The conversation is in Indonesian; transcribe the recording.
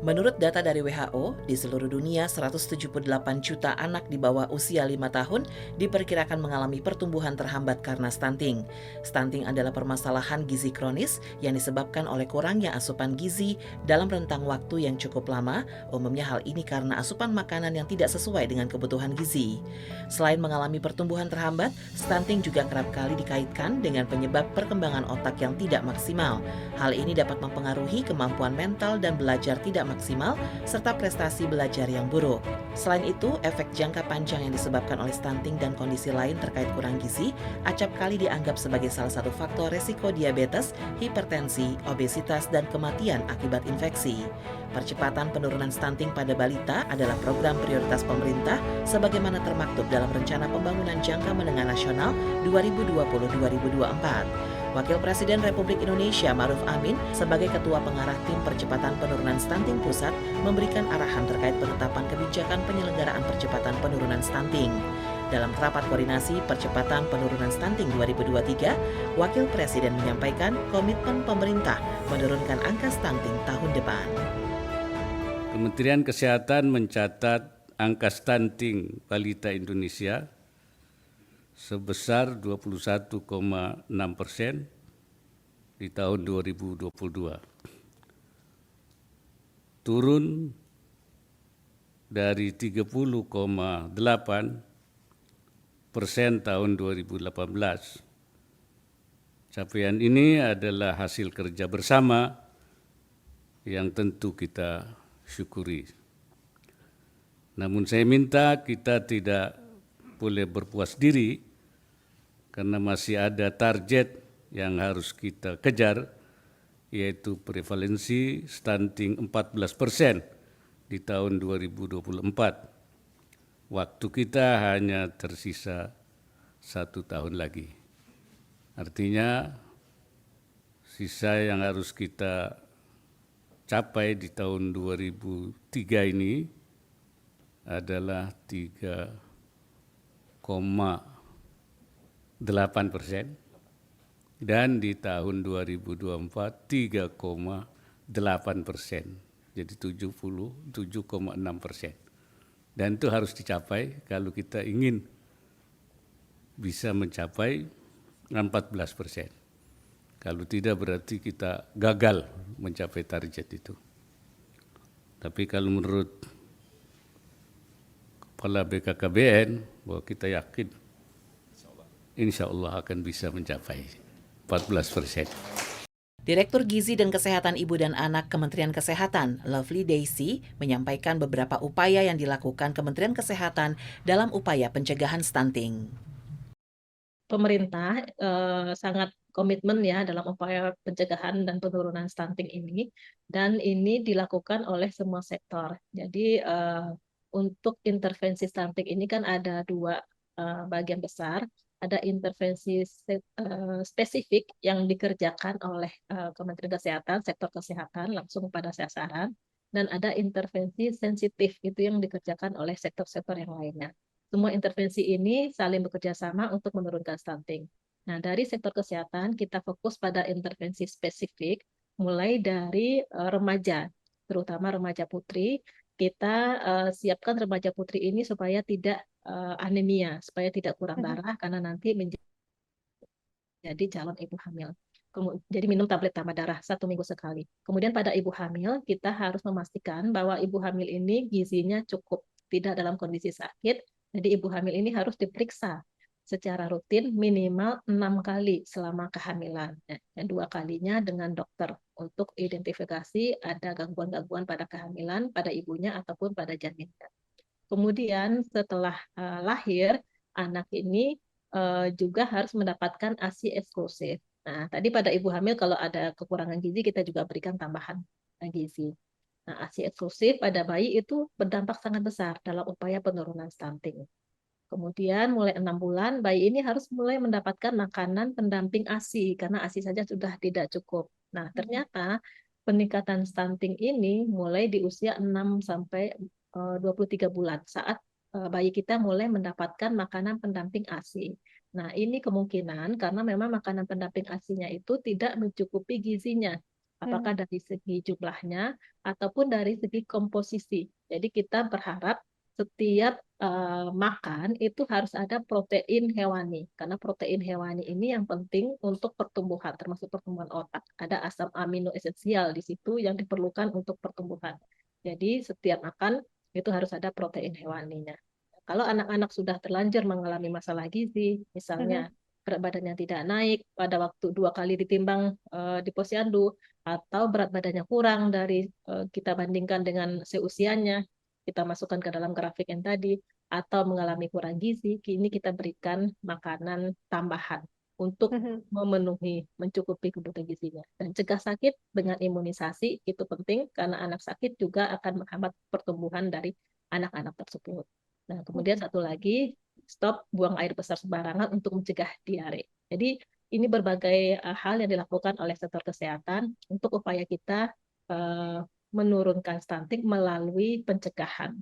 Menurut data dari WHO, di seluruh dunia 178 juta anak di bawah usia 5 tahun diperkirakan mengalami pertumbuhan terhambat karena stunting. Stunting adalah permasalahan gizi kronis yang disebabkan oleh kurangnya asupan gizi dalam rentang waktu yang cukup lama, umumnya hal ini karena asupan makanan yang tidak sesuai dengan kebutuhan gizi. Selain mengalami pertumbuhan terhambat, stunting juga kerap kali dikaitkan dengan penyebab perkembangan otak yang tidak maksimal. Hal ini dapat mempengaruhi kemampuan mental dan belajar tidak maksimal, serta prestasi belajar yang buruk. Selain itu, efek jangka panjang yang disebabkan oleh stunting dan kondisi lain terkait kurang gizi, acap kali dianggap sebagai salah satu faktor resiko diabetes, hipertensi, obesitas, dan kematian akibat infeksi. Percepatan penurunan stunting pada balita adalah program prioritas pemerintah sebagaimana termaktub dalam Rencana Pembangunan Jangka Menengah Nasional 2020-2024. Wakil Presiden Republik Indonesia Ma'ruf Amin sebagai Ketua Pengarah Tim Percepatan Penurunan Stunting Pusat memberikan arahan terkait penetapan kebijakan penyelenggaraan percepatan penurunan stunting. Dalam rapat koordinasi percepatan penurunan stunting 2023, Wakil Presiden menyampaikan komitmen pemerintah menurunkan angka stunting tahun depan. Kementerian Kesehatan mencatat angka stunting balita Indonesia sebesar 21,6% di tahun 2022. Turun dari 30,8% tahun 2018. Capaian ini adalah hasil kerja bersama yang tentu kita syukuri. Namun saya minta kita tidak boleh berpuas diri karena masih ada target yang harus kita kejar, yaitu prevalensi stunting 14% di tahun 2024. Waktu kita hanya tersisa 1 tahun lagi. Artinya sisa yang harus kita capai di tahun 2003 ini adalah 3,8% dan di tahun 2024 3,8%, jadi 77,6%. Dan itu harus dicapai kalau kita ingin bisa mencapai 14%. Kalau tidak berarti kita gagal mencapai target itu. Tapi kalau menurut Kepala BKKBN, bahwa kita yakin insya Allah akan bisa mencapai 14%. Direktur Gizi dan Kesehatan Ibu dan Anak Kementerian Kesehatan, Lovely Daisy, menyampaikan beberapa upaya yang dilakukan Kementerian Kesehatan dalam upaya pencegahan stunting. Pemerintah sangat komitmen ya dalam upaya pencegahan dan penurunan stunting ini, dan ini dilakukan oleh semua sektor. Jadi untuk intervensi stunting ini kan ada dua bagian besar. Ada intervensi spesifik yang dikerjakan oleh Kementerian Kesehatan, sektor kesehatan langsung pada sasaran, dan ada intervensi sensitif itu yang dikerjakan oleh sektor-sektor yang lainnya. Semua intervensi ini saling bekerja sama untuk menurunkan stunting. Nah, dari sektor kesehatan kita fokus pada intervensi spesifik, mulai dari remaja, terutama remaja putri. Kita siapkan remaja putri ini supaya tidak anemia, supaya tidak kurang darah, karena nanti menjadi calon ibu hamil. Jadi minum tablet tambah darah 1 minggu sekali. Kemudian pada ibu hamil, kita harus memastikan bahwa ibu hamil ini gizinya cukup, tidak dalam kondisi sakit. Jadi ibu hamil ini harus diperiksa secara rutin minimal 6 kali selama kehamilan. Dan 2 kalinya dengan dokter untuk identifikasi ada gangguan-gangguan pada kehamilan, pada ibunya ataupun pada janinnya. Kemudian setelah lahir, anak ini juga harus mendapatkan ASI eksklusif. Nah, tadi pada ibu hamil kalau ada kekurangan gizi kita juga berikan tambahan gizi. Nah, ASI eksklusif pada bayi itu berdampak sangat besar dalam upaya penurunan stunting. Kemudian mulai 6 bulan bayi ini harus mulai mendapatkan makanan pendamping ASI karena ASI saja sudah tidak cukup. Nah, ternyata peningkatan stunting ini mulai di usia 6 sampai 23 bulan saat bayi kita mulai mendapatkan makanan pendamping ASI. Nah, ini kemungkinan karena memang makanan pendamping ASI-nya itu tidak mencukupi gizinya. apakah dari segi jumlahnya ataupun dari segi komposisi. Jadi kita berharap setiap makan itu harus ada protein hewani, karena protein hewani ini yang penting untuk pertumbuhan, termasuk pertumbuhan otak. Ada asam amino esensial di situ yang diperlukan untuk pertumbuhan. Jadi setiap makan itu harus ada protein hewaninya. Kalau anak-anak sudah terlanjur mengalami masalah gizi, misalnya berat badannya tidak naik pada waktu 2 kali ditimbang di posyandu, atau berat badannya kurang dari kita bandingkan dengan seusianya, kita masukkan ke dalam grafik yang tadi, atau mengalami kurang gizi, kini kita berikan makanan tambahan untuk memenuhi, mencukupi kebutuhan gizinya. Dan cegah sakit dengan imunisasi itu penting karena anak sakit juga akan menghambat pertumbuhan dari anak-anak tersebut. Nah, kemudian satu lagi, stop buang air besar sembarangan untuk mencegah diare. Jadi ini berbagai hal yang dilakukan oleh sektor kesehatan untuk upaya kita menurunkan stunting melalui pencegahan.